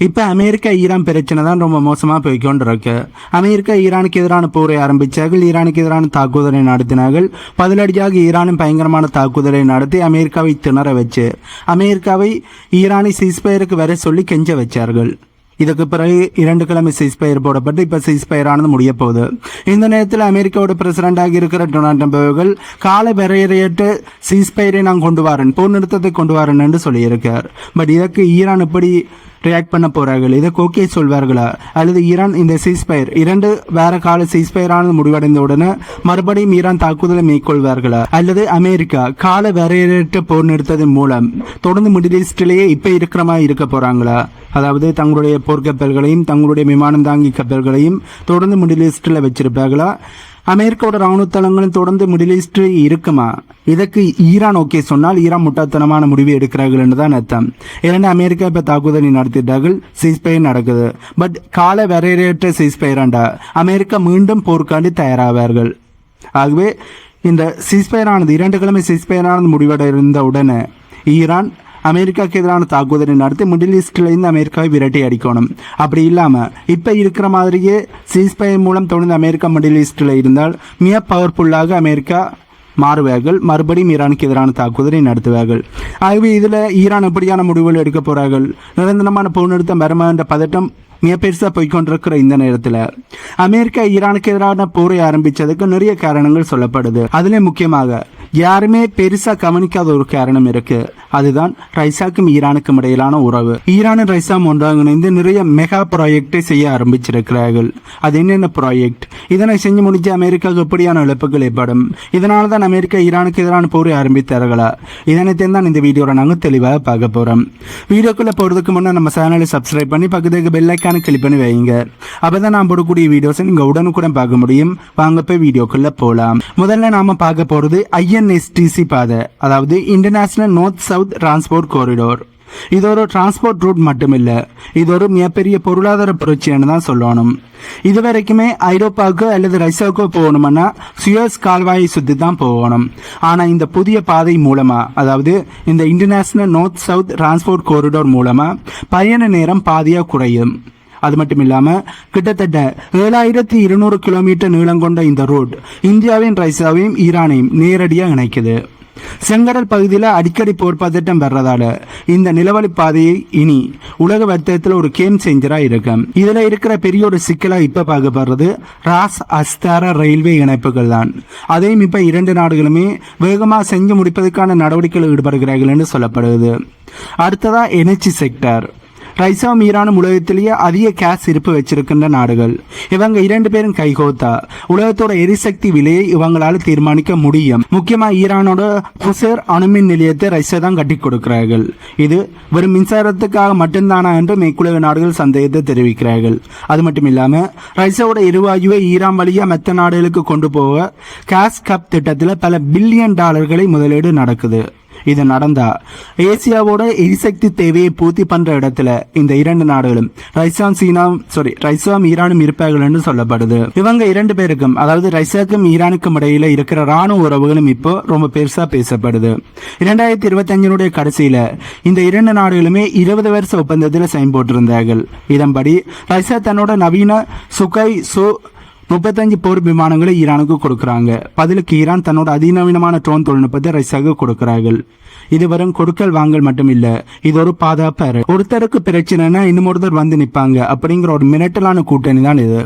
இப்ப America Iran பிரச்சனை தான் ரொம்ப மோசமா போய்கொண்டிருக்கு. அமெரிக்கா ஈரானுக்கு எதிரான போரை ஆரம்பிச்சார்கள், ஈரானுக்கு எதிரான தாக்குதலை நடத்தினார்கள். பதிலடியாக ஈரானும் பயங்கரமான தாக்குதலை நடத்தி அமெரிக்காவை திணற வச்சு அமெரிக்காவை ஈரானை சீஸ்பயருக்கு வர சொல்லி கெஞ்ச வச்சார்கள். இதுக்கு பிறகு 2 கிழமை சீஸ்பயர் போடப்பட்டு இப்ப சீஸ்பயர் ஆனது முடிய போகுது. இந்த நேரத்தில் அமெரிக்காவோட பிரசிடண்டாக இருக்கிற டொனால்ட் ட்ரம்ப் அவர்கள் கால வரையறையற்ற சீஸ்பயரை நான் கொண்டு வரேன், போர் நிறுத்தத்தை கொண்டு வரேன் என்று சொல்லியிருக்கார். பட் இதற்கு ஈரான் எப்படி ரியாக்ட் பண்ண போறார்கள்? இதற்கு ஓகே சொல்வார்களா? அல்லது ஈரான் இந்த சீஸ்பயர் 2 வேற கால சீஸ்பயரானது முடிவடைந்த உடனே மறுபடியும் ஈரான் தாக்குதலை மேற்கொள்வார்களா? அல்லது அமெரிக்கா கால வரையறையற்ற போர் நிறுத்தத்தின் மூலம் தொடர்ந்து மிடில் ஈஸ்டிலேயே இப்ப இருக்கிற மாதிரி இருக்க போறாங்களா? அதாவது தங்களுடைய போர்க்கப்பல்களையும் தங்களுடைய விமானம் தாங்கி கப்பல்களையும் தொடர்ந்து மிடில் ஈஸ்டில் வச்சிருப்பார்களா? அமெரிக்காவோட ராணுவ தளங்களும் தொடர்ந்து மிடில் ஈஸ்டில் இருக்குமா? இதற்கு ஈரான் ஓகே சொன்னால் ஈரான் முட்டாள்தனமான முடிவு எடுக்கிறார்கள் என்றுதான் அர்த்தம். ஏன்னா அமெரிக்கா இப்ப தாக்குதலை நடத்திட்டார்கள், சீஸ்பயர் நடக்குது. பட் கால வரையறையற்ற சீஸ்பயராண்டா அமெரிக்கா மீண்டும் போர்க்காண்டி தயாராவார்கள். ஆகவே இந்த சீஸ்பயரானது 2 கிழமை சீஸ்பயரானது முடிவடைந்த உடனே ஈரான் அமெரிக்காவுக்கு எதிரான தாக்குதலை நடத்தி மிடில் ஈஸ்ட்ல இருந்து அமெரிக்காவை விரட்டி அடிக்கணும். அப்படி இல்லாம இப்ப இருக்கிற மாதிரியே சீஸ்பயர் மூலம் தொடர்ந்து அமெரிக்கா மிடில் ஈஸ்ட்ல இருந்தால் மிக பவர்ஃபுல்லாக அமெரிக்கா மாறுவார்கள், மறுபடியும் ஈரானுக்கு எதிரான தாக்குதலை நடத்துவார்கள். ஆகவே இதுல ஈரான் எப்படியான முடிவுகள் எடுக்க போறார்கள்? நிரந்தரமான போர் நிறுத்தம் வருமா என்ற பதட்டம் மிக பெருசா போய்கொண்டிருக்கிற இந்த நேரத்தில் அமெரிக்கா ஈரானுக்கு எதிரான போரை ஆரம்பிச்சதுக்கு நிறைய காரணங்கள் சொல்லப்படுது. அதுல முக்கியமாக யாருமே பெருசா கவனிக்காத ஒரு காரணம் இருக்கு. அதுதான் ரைசாக்கும் ஈரானுக்கும் இடையிலான உறவு. ஈரானும் ரைசாம் ஒன்றாக இணைந்து நிறைய மெகா ப்ராஜெக்டை செய்ய ஆரம்பிச்சிருக்கிறார்கள். அது என்னென்ன ப்ராஜெக்ட்? இதனை செஞ்சு முடிஞ்ச அமெரிக்காவுக்கு எப்படியான இழப்புகள் ஏற்படும்? இதனால தான் அமெரிக்கா ஈரானுக்கு எதிரான போரை ஆரம்பித்தார்களா? இதனைத்தான் தான் இந்த வீடியோவை நாங்கள் தெளிவாக பார்க்க போறோம். வீடியோக்குள்ள போறதுக்கு முன்னே நம்ம சேனலை சப்ஸ்கிரைப் பண்ணி பக்கத்துக்கு பெல் ஐக்கானை கிளிக் பண்ணி வைங்க. அப்பதான் நான் போடக்கூடிய வீடியோஸை நீங்க உடனுக்குடன் பார்க்க முடியும். வாங்க போய் வீடியோக்குள்ள போலாம். முதல்ல நாம பார்க்க போறது INSTC பாதை, அதாவது international north south transport corridor. இது ஒரு டிரான்ஸ்போர்ட் ரூட் மட்டுமில்ல, இது ஒரு மிகப்பெரிய பொருளாதார புரட்சின்னு தான் சொல்லணும். இதுவரைக்குமே ஐரோப்பாவுக்கு அல்லது ரஷ்யாவுக்கோ போகணும்னா சுயஸ் கால்வாயை சுத்தி தான் போகணும். ஆனா இந்த புதிய பாதை மூலமா, அதாவது இந்த international north south transport corridor மூலமா பயண நேரம் பாதியா குறையும். அது மட்டும் இல்லாம கிட்டத்தட்ட 7200 கிலோமீட்டர் நீளம் கொண்ட இந்த ரோட் இந்தியாவின் ரஷ்யாவையும் ஈரானையும் நேரடியாக இணைக்குது. செங்கடல் பகுதியில் அடிக்கடி போர் பதட்டம் வர்றதால இந்த நிலவழி பாதையை இனி உலக வர்த்தகத்தில் ஒரு கேம் சேஞ்சரா இருக்கு. இதுல இருக்கிற பெரிய ஒரு சிக்கலா இப்ப பார்க்கப்படுறது ராஸ் அஸ்தாரா ரயில்வே இணைப்புகள் தான். அதையும் இப்ப 2 நாடுகளுமே வேகமா செஞ்சு முடிப்பதற்கான நடவடிக்கைகள் ஈடுபடுகிறார்கள் என்று சொல்லப்படுது. அடுத்ததா எனர்ஜி செக்டர். ரைசாவும் ஈரானும் உலகத்திலேயே அதிக கேஸ் இருப்பு வச்சிருக்கின்ற நாடுகள். இவங்க 2 பேரும் கைகோத்தா உலகத்தோட எரிசக்தி விலையை இவங்களால தீர்மானிக்க முடியும். முக்கியமா ஈரானோட குசேர் அணுமின் நிலையத்தை ரஷ்யா தான் கட்டி கொடுக்கிறார்கள். இது வெறும் மின்சாரத்துக்காக மட்டும்தானா என்று மேற்குலக நாடுகள் சந்தேகத்தை தெரிவிக்கிறார்கள். அது மட்டும் இல்லாம ரஷ்யாவோட எரிவாயுவை ஈரான் வழியா மற்ற நாடுகளுக்கு கொண்டு போக கேஸ் கப் திட்டத்தில் பல பில்லியன் டாலர்களை முதலீடு நடக்குது. இது நடந்தா ஏசியாவோட எரிசக்தி தேவையை பூர்த்தி பண்ற இடத்துல இந்த 2 நாடுகளும் ரஷ்யாவும் ஈரானும் இருப்பார்கள் என்று சொல்லப்படுது. இவங்க 2 பேருக்கும், அதாவது ரஷ்யாவுக்கும் ஈரானுக்கும் இடையில இருக்கிற ராணுவ உறவுகளும் இப்போ ரொம்ப பெருசா பேசப்படுது. 2025 கடைசியில இந்த 2 நாடுகளுமே 20 வருஷ ஒப்பந்தத்தில் சைன் போட்டிருந்தார்கள். இதன்படி ரஷ்யா தன்னோட நவீன சுகை 35 போர் விமானங்களை ஈரானுக்கு கொடுக்கறாங்க. பதிலுக்கு ஈரான் தன்னோட அதிநவீனமான ட்ரோன் தொழில்நுட்பத்தை ரஷ்யாவுக்கு கொடுக்கிறார்கள். இது வரும் கொடுக்கல் வாங்கல் மட்டும் இல்ல, இது ஒரு பாதுகாப்பு. ஒருத்தருக்கு பிரச்சனைனா இன்னொருத்தர் வந்து நிப்பாங்க அப்படிங்கிற ஒரு மிரட்டலான கூட்டணி தான் இது.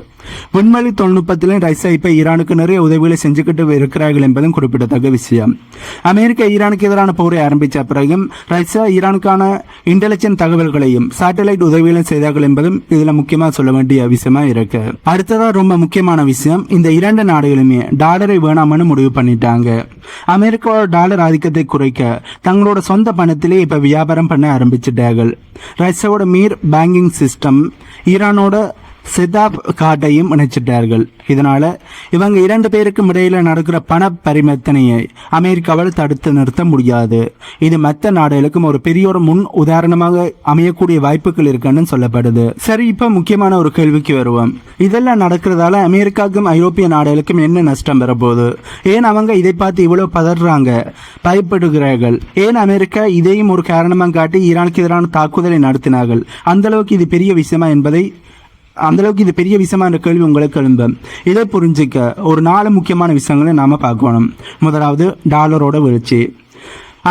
விண்வெளி தொழில்நுட்பத்திலும் ரஷ்யா இப்ப ஈரானுக்கு நிறைய உதவிகளை செஞ்சுக்கிட்டு இருக்கிறார்கள் என்பதும் குறிப்பிடத்தக்க விஷயம். அமெரிக்கா ஈரானுக்கு எதிரான போரை ஆரம்பித்த பிறகும் ரஷ்யா ஈரானுக்கான இன்டெலிஜென்ட் தகவல்களையும் சேட்டலைட் உதவிகளையும் செய்தார்கள் என்பதும் இதுல முக்கியமா சொல்ல வேண்டிய விஷயமா இருக்கு. அடுத்ததா ரொம்ப முக்கியமான விஷயம், இந்த 2 நாடுகளுமே டாலரை வேணாம்னு முடிவு பண்ணிட்டாங்க. அமெரிக்காவோட டாலர் ஆதிக்கத்தை குறைக்க தங்களோட சொந்த பணத்திலே இப்ப வியாபாரம் பண்ண ஆரம்பிச்சிட்டார்கள். ரஷ்யாவோட மீர் பேங்கிங் சிஸ்டம் ஈரானோட சிதாப் காட்டையும் இணைச்சிட்டார்கள். இதனால இவங்க இரண்டு பேருக்கும் இடையில நடக்கிற பண பரிவர்த்தனையை அமெரிக்காவால் தடுத்து நிறுத்த முடியாது. இது மற்ற நாடுகளுக்கும் ஒரு பெரிய ஒரு முன் உதாரணமாக அமையக்கூடிய வாய்ப்புகள் இருக்குன்னு சொல்லப்படுது. சரி, இப்ப முக்கியமான ஒரு கேள்விக்கு வருவோம். இதெல்லாம் நடக்கிறதால அமெரிக்காவுக்கும் ஐரோப்பிய நாடுகளுக்கும் என்ன நஷ்டம் பெறப்போகுது? ஏன் அவங்க இதை பார்த்து இவ்வளவு பதறாங்க, பயப்படுகிறார்கள்? ஏன் அமெரிக்கா இதையும் ஒரு காரணமாக காட்டி ஈரானுக்கு எதிரான தாக்குதலை நடத்தினார்கள்? அந்த அளவுக்கு இது பெரிய விஷயமா என்ற கேள்வி உங்களுக்கு எழும்பும். இதை புரிஞ்சிக்க ஒரு 4 முக்கியமான விஷயங்களை நாம பார்க்கணும். முதலாவது, டாலரோட வீழ்ச்சி.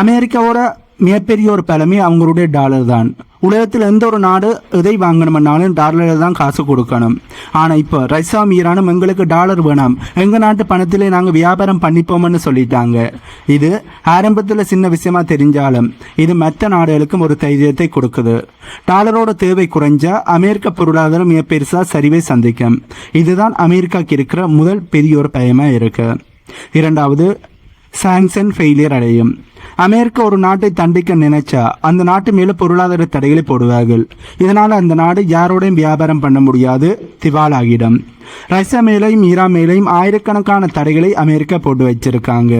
அமெரிக்காவோட மிகப்பெரிய ஒரு பலமே அவங்களுடைய டாலர் தான். உலகத்தில் எந்த ஒரு நாடு எதை வாங்கணும்னாலும் டாலரில் தான் காசு கொடுக்கணும். ஆனால் இப்போ ரஷ்யாவும் ஈரானும் எங்களுக்கு டாலர் வேணாம், எங்கள் நாட்டு பணத்திலே நாங்கள் வியாபாரம் பண்ணிப்போம்னு சொல்லிட்டாங்க. இது ஆரம்பத்தில் சின்ன விஷயமா தெரிஞ்சாலும் இது மற்ற நாடுகளுக்கும் ஒரு தைரியத்தை கொடுக்குது. டாலரோட தேவை குறைஞ்சா அமெரிக்க பொருளாதாரம் மிக பெருசாக சரிவை சந்திக்கும். இதுதான் அமெரிக்காவுக்கு இருக்கிற முதல் பெரிய ஒரு பயமாக இருக்கு. இரண்டாவது, சாங்ஷன் ஃபெயிலியர் அடையும். அமெரிக்கா ஒரு நாட்டை தண்டிக்க நினைச்சா அந்த நாட்டு மேல பொருளாதார தடைகளை போடுவார்கள். இதனால அந்த நாடு யாரோடையும் வியாபாரம் பண்ண முடியாது, திவாலாகிடும். ரஷ்யா மேலையும் ஈரான் மேலையும் ஆயிரக்கணக்கான தடைகளை அமெரிக்கா போட்டு வச்சிருக்காங்க.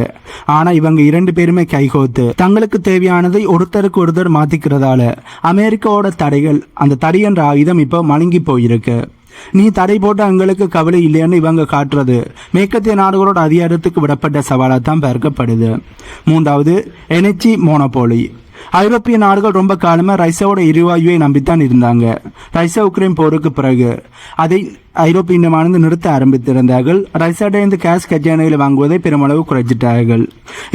ஆனா இவங்க 2 பேருமே கைகோத்து தங்களுக்கு தேவையானதை ஒருத்தருக்கு ஒருத்தர் மாத்திக்கிறதால அமெரிக்காவோட தடைகள், அந்த தடை என்ற ஆயுதம் இப்போ மழுங்கி போயிருக்கு. நீ தடை போட்டு எங்களுக்கு கவலை இல்லைன்னு இவங்க காட்டுறது மேற்கத்திய நாடுகளோட அதிகாரத்துக்கு விடப்பட்ட சவாலாக தான் பார்க்கப்படுது. மூன்றாவது, எனர்ஜி மோனோபோலி. ஐரோப்பிய நாடுகள் ரொம்ப காலமாக ரஷ்யாவோட எரிவாயுவை நம்பித்தான் இருந்தாங்க. ரஷ்யா உக்ரைன் போருக்கு பிறகு அதை ஐரோப்பிய இனமானது நிறுத்த ஆரம்பித்திருந்தார்கள். ரஷ்யாட்ட கேஸ் கஜானைகளை வாங்குவதை பெருமளவு குறைச்சிட்டார்கள்.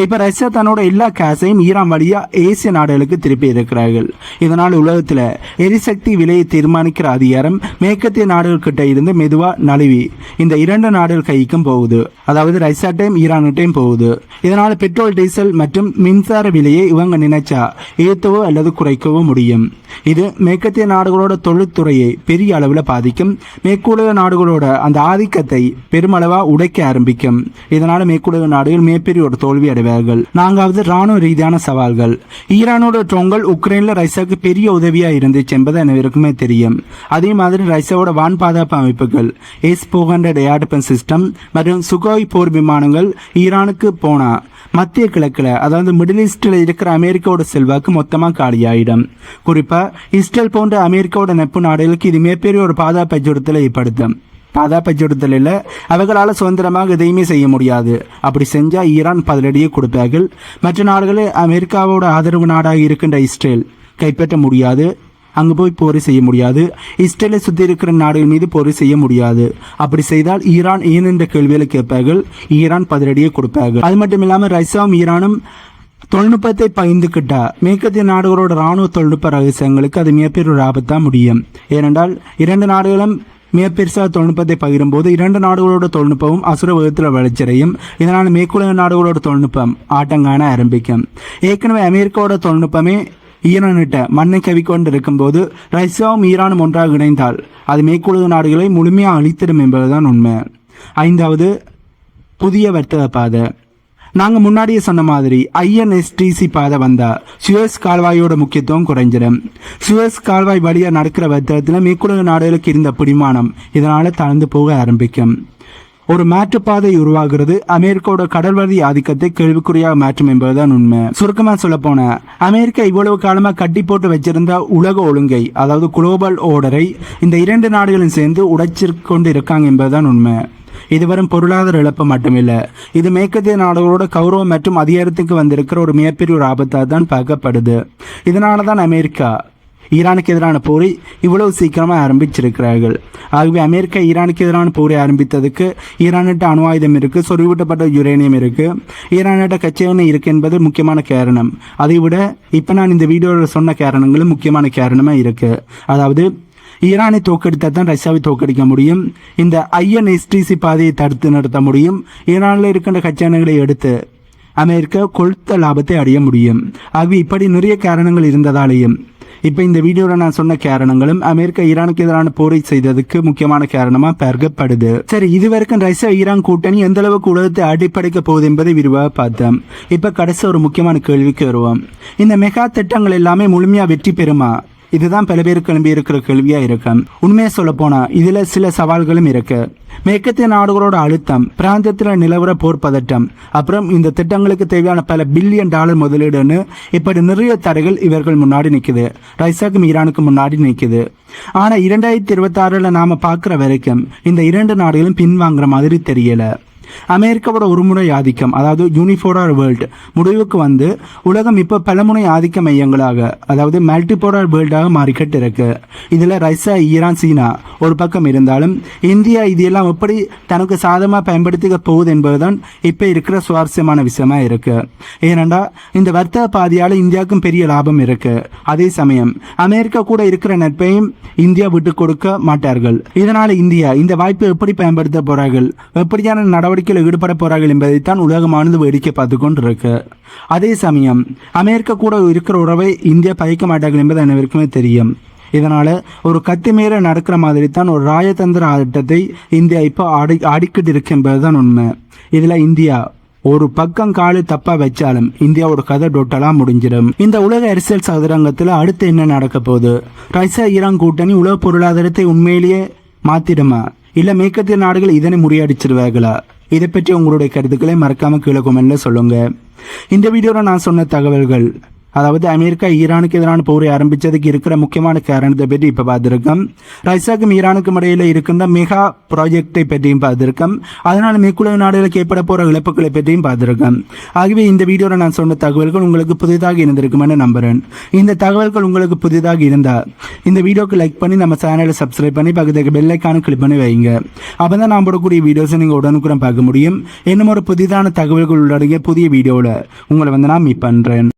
இப்போ ரஷ்யா தன்னோட எல்லா கேஸையும் ஈரான் வழியா ஏசிய நாடுகளுக்கு திருப்பி இருக்கிறார்கள். இதனால் உலகத்தில் எரிசக்தி விலையை தீர்மானிக்கிற அதிகாரம் மேற்கத்திய நாடுகள் கிட்ட இருந்து மெதுவா நழுவி இந்த 2 நாடுகள் கைக்கும் போகுது. அதாவது ரஷ்யாட்டையும் ஈரான்கிட்டையும் போகுது. இதனால் பெட்ரோல், டீசல் மற்றும் மின்சார விலையை இவங்க நினைச்சா ஏற்றவோ அல்லது குறைக்கவோ முடியும். இது மேற்கத்திய நாடுகளோட தொழில்துறையை பெரிய அளவில் பாதிக்கும். மேற்குலக நாடுகளோட அந்த ஆதிக்கத்தை பெருமளவா உடைக்க ஆரம்பிக்கும். இதனால மேற்குலக நாடுகள் மிகப்பெரிய ஒரு தோல்வி அடைவார்கள். 4வது, ராணுவ ரீதியான சவால்கள். ஈரானோட ட்ரோன்கள் உக்ரைன்ல ரஷ்யாவுக்கு பெரிய உதவியா இருந்துச்சு என்பது அனைவருக்குமே தெரியும். அதே மாதிரி ரஷ்யாவோட வான் பாதுகாப்பு அமைப்புகள் S-400 ஏர் டிஃபென்ஸ் சிஸ்டம் மற்றும் சுகோய் போர் விமானங்கள் ஈரானுக்கு போனா மத்திய கிழக்கில், அதாவது மிடில் ஈஸ்டில் இருக்கிற அமெரிக்காவோட செல்வாக்கு மொத்தமாக காலியாயிடும். குறிப்பாக இஸ்ரேல் போன்ற அமெரிக்காவோட நட்பு நாடுகளுக்கு இது மிகப்பெரிய ஒரு பாதுகாப்பு அச்சுறுத்தலை ஏற்படுத்தும். பாதுகாப்பு அச்சுறுத்தல் இல்லை, அவர்களால் சுதந்திரமாக எதையுமே செய்ய முடியாது. அப்படி செஞ்சால் ஈரான் பதிலடியை கொடுப்பார்கள். மற்ற நாடுகளே அமெரிக்காவோட ஆதரவு நாடாக இருக்கின்ற இஸ்ரேல் கைப்பற்ற முடியாது. அங்கே போய் போரை செய்ய முடியாது. இஸ்ரேலை சுற்றி இருக்கிற நாடுகள் மீது போரை செய்ய முடியாது. அப்படி செய்தால் ஈரான் ஏன் என்ற கேள்விகளை கேட்பார்கள். ஈரான் பதிலடியை கொடுப்பார்கள். அது மட்டும் இல்லாமல் ரஷ்யாவும் ஈரானும் தொழில்நுட்பத்தை பகிர்ந்துக்கிட்டா மேற்கத்திய நாடுகளோட இராணுவ தொழில்நுட்ப ரகசியங்களுக்கு அது மிகப்பெரிய ஒரு ஆபத்தாக முடியும். ஏனென்றால் 2 நாடுகளும் மிக பெருசாக தொழில்நுட்பத்தை பகிரும் போது 2 நாடுகளோட தொழில்நுட்பமும் அசுர விதத்தில் வளர்ச்சியடையும். இதனால் மேற்குலக நாடுகளோட தொழில்நுட்பம் ஆட்டங்காண ஆரம்பிக்கும். ஏற்கனவே அமெரிக்காவோட தொழில்நுட்பமே ஈரானிட்ட மண்ணை கவிக்கொண்டு இருக்கும்போது ரஷ்யாவும் ஈரானும் ஒன்றாக இணைந்தால் அது மேற்குலக நாடுகளை முழுமையாக அழித்திடும் என்பதுதான் உண்மை. 5வது, புதிய வர்த்தக பாதை. நாங்கள் முன்னாடியே சொன்ன மாதிரி INSTC பாதை வந்தால் சுயஸ் கால்வாயோட முக்கியத்துவம் குறைஞ்சிடும். சுயஸ் கால்வாய் வழியாக நடக்கிற வர்த்தகத்தில் மேற்குலக நாடுகளுக்கு இருந்த பிடிமானம் இதனால் தாழ்ந்து போக ஆரம்பிக்கும். ஒரு மாற்றுப்பாதை உருவாகிறது. அமெரிக்காவோட கடல்வழி ஆதிக்கத்தை கேள்விக்குறியாக மாற்றும் என்பதுதான் உண்மை. சுருக்கமாக சொல்ல போன அமெரிக்கா இவ்வளவு காலமாக கட்டி போட்டு வச்சிருந்த உலக ஒழுங்கை, அதாவது குளோபல் ஓர்டரை இந்த 2 நாடுகளும் சேர்ந்து உடைச்சிக்கொண்டு இருக்காங்க என்பதுதான் உண்மை. இது வரும் பொருளாதார இழப்பு மட்டுமில்லை, இது மேற்கத்திய நாடுகளோட கௌரவம் மற்றும் அதிகாரத்துக்கு வந்திருக்கிற ஒரு மிகப்பெரிய ஒரு ஆபத்தாக தான் பார்க்கப்படுது. இதனால தான் அமெரிக்கா ஈரானுக்கு எதிரான போரை இவ்வளவு சீக்கிரமாக ஆரம்பிச்சிருக்கிறார்கள். ஆகவே அமெரிக்கா ஈரானுக்கு எதிரான போரை ஆரம்பித்ததுக்கு ஈரானிட்ட அணு ஆயுதம் இருக்குது, சொருவிட்டப்பட்ட யுரேனியம் இருக்குது, ஈரானிட்ட கச்சை எண்ணெய் இருக்குது என்பது முக்கியமான காரணம். அதை விட இப்போ நான் இந்த வீடியோவில் சொன்ன காரணங்களும் முக்கியமான காரணமாக இருக்குது. அதாவது ஈரானை தோற்கடித்தால் தான் ரஷ்யாவை தோற்கடிக்க முடியும். இந்த INSTC பாதையை தடுத்து நிறுத்த முடியும். ஈரானில் இருக்கின்ற கச்சை எண்ணெய்களை எடுத்து அமெரிக்கா கொழுத்த லாபத்தை அடைய முடியும். ஆகவே இப்படி நிறைய காரணங்கள் இருந்ததாலேயும் இப்போ இந்த வீடியோவில் நான் சொன்ன காரணங்களும் அமெரிக்கா ஈரானுக்கு எதிரான போரை செய்ததுக்கு முக்கியமான காரணமாக பார்க்கப்படுது. சரி, இதுவரைக்கும் ரஷ்யா ஈரான் கூட்டணி எந்த அளவுக்கு உலகத்தை அடிப்படைக்க போகுது என்பதை விரிவாக பார்த்தோம். இப்போ கடைசி ஒரு முக்கியமான கேள்விக்கு வருவோம். இந்த மெகா திட்டங்கள் எல்லாமே முழுமையாக வெற்றி பெறுமா? இதுதான் பல பேருக்கு கிளம்பி இருக்கிற கேள்வியா இருக்கு. உண்மையை சொல்ல போனா இதுல சில சவால்களும் இருக்கு. மேற்கத்திய நாடுகளோட அழுத்தம், பிராந்தியத்தில் நிலவர போர் பதட்டம், அப்புறம் இந்த திட்டங்களுக்கு தேவையான பல பில்லியன் டாலர் முதலீடுன்னு இப்படி நிறைய தடைகள் இவர்கள் முன்னாடி நிற்குது. ரஷ்யாவுக்கும் ஈரானுக்கும் முன்னாடி நிற்குது. ஆனா 2026 நாம பார்க்குற வரைக்கும் இந்த இரண்டு நாடுகளும் பின்வாங்குற மாதிரி தெரியல. அமெரிக்காவோட ஒருமுறை ஆதிக்கம், அதாவது யூனிபோலார் வேர்ல்டு முடிவுக்கு வந்து உலகம் இப்போ பலமுனை ஆதிக்க மையங்களாக, அதாவது மல்டிபோலார் வேர்ல்டாக மாறிக்கிட்டு இருக்கு. இதில் ரஷ்யா, ஈரான், சீனா ஒரு பக்கம் இருந்தாலும் இந்தியா இதெல்லாம் எப்படி தனக்கு சாதகமாக பயன்படுத்திக்க போகுது என்பதுதான் இப்போ இருக்கிற சுவாரஸ்யமான விஷயமா இருக்கு. ஏனெண்டா இந்த வர்த்தக பாதையால் இந்தியாவுக்கும் பெரிய லாபம் இருக்கு. அதே சமயம் அமெரிக்கா கூட இருக்கிற நட்பையும் இந்தியா விட்டு கொடுக்க மாட்டார்கள். இதனால இந்தியா இந்த வாய்ப்பை எப்படி பயன்படுத்த போறார்கள், எப்படியான நடவடிக்கையில் ஈடுபட போறார்கள் என்பதைத்தான் உலகமானது வேடிக்கை பார்த்து கொண்டிருக்கு. அதே சமயம் அமெரிக்கா கூட இருக்கிற உறவை இந்தியா பகிக்க மாட்டார்கள் என்பது அனைவருக்குமே தெரியும். இதனால ஒரு கத்திமீற நடக்கிற மாதிரி தான் ஒரு ராஜதந்திர ஆட்டத்தை இந்தியா இப்போ ஆடிக்கிட்டு இருக்கு என்பதுதான் உண்மை. இதுல இந்தியா ஒரு பக்கம் காலு தப்பா வச்சாலும் இந்தியாவோட கதை டோட்டலா முடிஞ்சிடும். இந்த உலக அரசியல் சதுரங்கத்துல அடுத்து என்ன நடக்க போகுது? ரஷ்யா ஈரான் கூட்டணி உலக பொருளாதாரத்தை உண்மையிலேயே மாத்திடுமா, இல்ல மேற்கத்திய நாடுகள் இதனை முறியடிச்சிருவார்களா? இதை பற்றி உங்களுடைய கருத்துக்களை மறக்காம கீழே கமெண்ட்ல சொல்லுங்க. இந்த வீடியோவில் நான் சொன்ன தகவல்கள், அதாவது அமெரிக்கா ஈரானுக்கு எதிரான போரை ஆரம்பிச்சதுக்கு இருக்கிற முக்கியமான காரணத்தை பற்றி இப்போ பார்த்துருக்கோம். ரஷ்யாவுக்கும் ஈரானுக்கும் இடையில இருக்கின்ற மெகா ப்ராஜெக்டை பற்றியும் பார்த்துருக்கோம். அதனால மேற்குலக நாடுகளுக்கு ஏற்பட போகிற இழப்புகளை பற்றியும் பார்த்துருக்கோம். ஆகவே இந்த வீடியோவில் நான் சொன்ன தகவல்கள் உங்களுக்கு புதிதாக இருந்திருக்குமென்னு நம்புறேன். இந்த தகவல்கள் உங்களுக்கு புதிதாக இருந்தால் இந்த வீடியோக்கு லைக் பண்ணி நம்ம சேனலை சப்ஸ்கிரைப் பண்ணி பக்கத்துக்கு பெல் ஐக்கானை கிளிக் பண்ணி வைங்க. அப்போ தான் நான் போடக்கூடிய வீடியோஸை நீங்கள் உடனுக்குடன் பார்க்க முடியும். இன்னும் ஒரு புதிதான தகவல்கள் உள்ளடங்கிய புதிய வீடியோவில் உங்களை நான் மீட் பண்ணுறேன்.